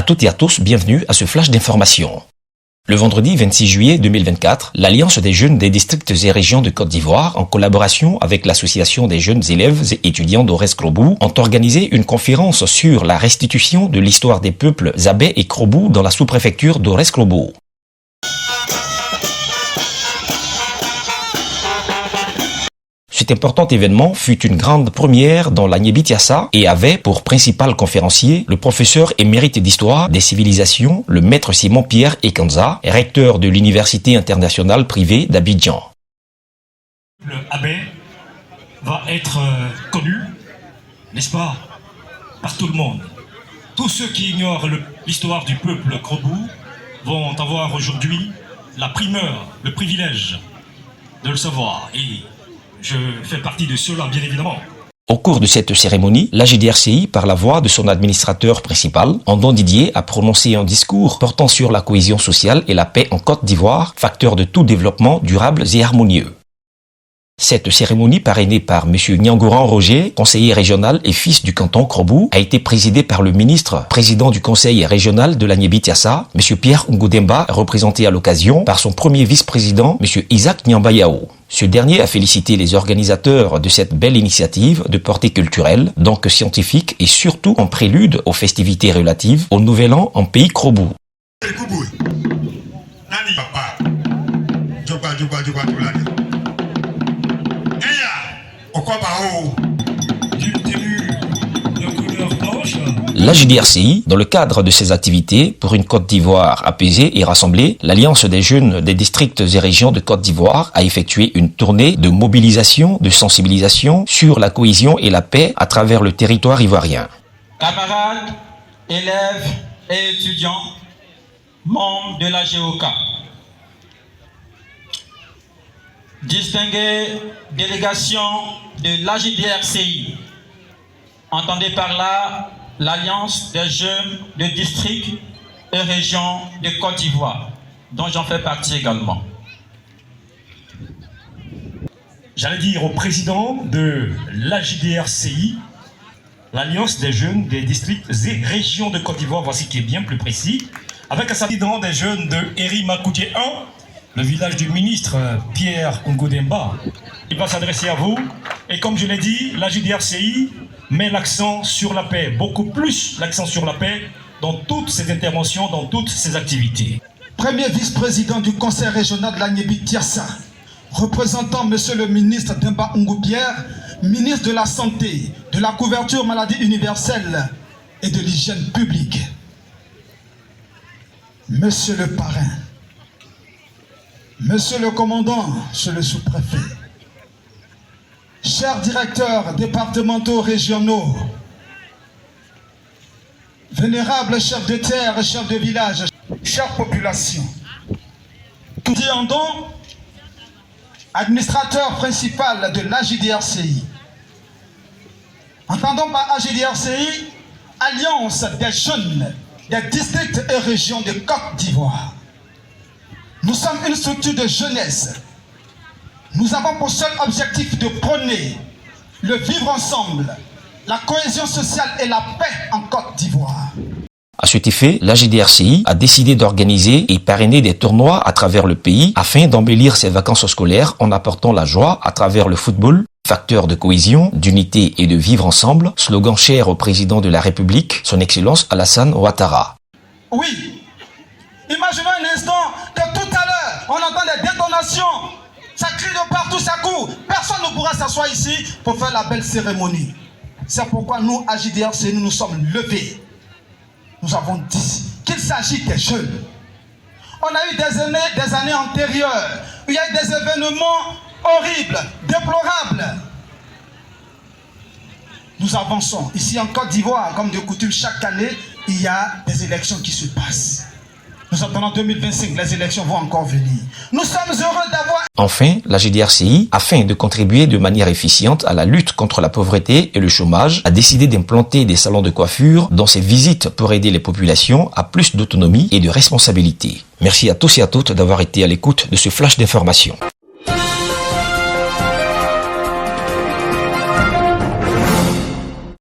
toutes et à tous, bienvenue à ce flash d'information. Le vendredi 26 juillet 2024, l'Alliance des jeunes des districts et régions de Côte d'Ivoire, en collaboration avec l'Association des jeunes élèves et étudiants d'Ores Krobou, ont organisé une conférence sur la restitution de l'histoire des peuples Zabé et Krobou dans la sous-préfecture d'Ores Krobou. Cet important événement fut une grande première dans l'Agnébi Tiassa et avait pour principal conférencier le professeur émérite d'histoire des civilisations, le maître Simon-Pierre Ekanza, recteur de l'Université internationale privée d'Abidjan. Le Abé va être connu, n'est-ce pas, par tout le monde. Tous ceux qui ignorent l'histoire du peuple Krobou vont avoir aujourd'hui la primeur, le privilège de le savoir. Et je fais partie de ceux-là, bien évidemment. Au cours de cette cérémonie, l'AJDRCI, par la voix de son administrateur principal, Andon Didier, a prononcé un discours portant sur la cohésion sociale et la paix en Côte d'Ivoire, facteur de tout développement durable et harmonieux. Cette cérémonie, parrainée par M. Nyangoran Roger, conseiller régional et fils du canton Krobou, a été présidée par le ministre, président du conseil régional de l'Agnébi Tiassa, M. Pierre Ngoudemba, représenté à l'occasion par son premier vice-président, M. Isaac Nyambayao. Ce dernier a félicité les organisateurs de cette belle initiative de portée culturelle, donc scientifique et surtout en prélude aux festivités relatives au Nouvel An en pays Krobou. L'AJDRCI, dans le cadre de ses activités pour une Côte d'Ivoire apaisée et rassemblée, l'Alliance des jeunes des districts et régions de Côte d'Ivoire a effectué une tournée de mobilisation, de sensibilisation sur la cohésion et la paix à travers le territoire ivoirien. Camarades, élèves et étudiants, membres de la GEOCA, distinguée délégation de l'AJDRCI, entendez par là l'Alliance des jeunes de districts et régions de Côte d'Ivoire, dont j'en fais partie également. J'allais dire au président de l'AJDRCI, l'Alliance des jeunes des districts et régions de Côte d'Ivoire, voici qui est bien plus précis, avec un président des jeunes de Eri Makoutié 1, le village du ministre Pierre Ngoudemba. Il va s'adresser à vous, et comme je l'ai dit, l'AJDRCI met l'accent sur la paix, beaucoup plus l'accent sur la paix dans toutes ses interventions, dans toutes ses activités. Premier vice-président du conseil régional de l'Agnébi Tiassa, représentant monsieur le ministre Demba Ngou-Pierre, ministre de la Santé, de la couverture maladie universelle et de l'hygiène publique. Monsieur le parrain, monsieur le commandant, monsieur le sous-préfet, chers directeurs départementaux régionaux, vénérables chefs de terre et chefs de village, chère population, Andon, administrateur principal de l'AJDRCI. Entendons par AJDRCI, Alliance des jeunes des districts et régions de Côte d'Ivoire. Nous sommes une structure de jeunesse. Nous avons pour seul objectif de prôner le vivre ensemble, la cohésion sociale et la paix en Côte d'Ivoire. À cet effet, l'AJDRCI a décidé d'organiser et parrainer des tournois à travers le pays afin d'embellir ses vacances scolaires en apportant la joie à travers le football, facteur de cohésion, d'unité et de vivre ensemble, slogan cher au président de la République, son Excellence Alassane Ouattara. Oui, imaginons un instant que tout à l'heure, on entend des détonations. Ça crie de partout, ça court. Personne ne pourra s'asseoir ici pour faire la belle cérémonie. C'est pourquoi nous, AJDRCI, nous nous sommes levés. Nous avons dit qu'il s'agit des jeunes. On a eu des années antérieures où il y a eu des événements horribles, déplorables. Nous avançons. Ici en Côte d'Ivoire, comme de coutume, chaque année, il y a des élections qui se passent. Nous attendons 2025, les élections vont encore venir. Nous sommes heureux d'avoir... Enfin, l'AJDRCI, afin de contribuer de manière efficiente à la lutte contre la pauvreté et le chômage, a décidé d'implanter des salons de coiffure dans ses visites pour aider les populations à plus d'autonomie et de responsabilité. Merci à tous et à toutes d'avoir été à l'écoute de ce flash d'information.